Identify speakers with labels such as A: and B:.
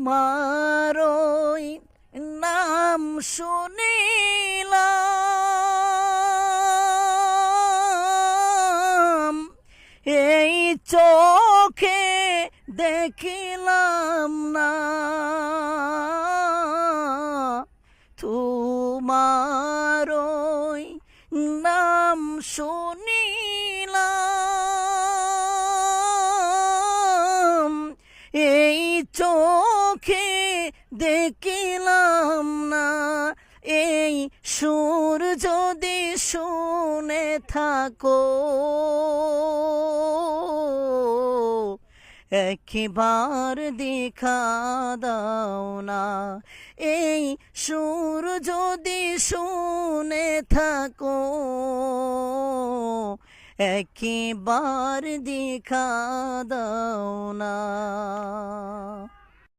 A: তোমারই নাম শুনিলাম, এই চোখে দেখিলাম না। তোমারই নাম শুনিলাম, এই চোখে দেখিলাম না। এই সুর যদি শুনে থাকো, একবার দেখা দাও না। এই সুর যদি শুনে থাকো, একবার দেখা দাও না।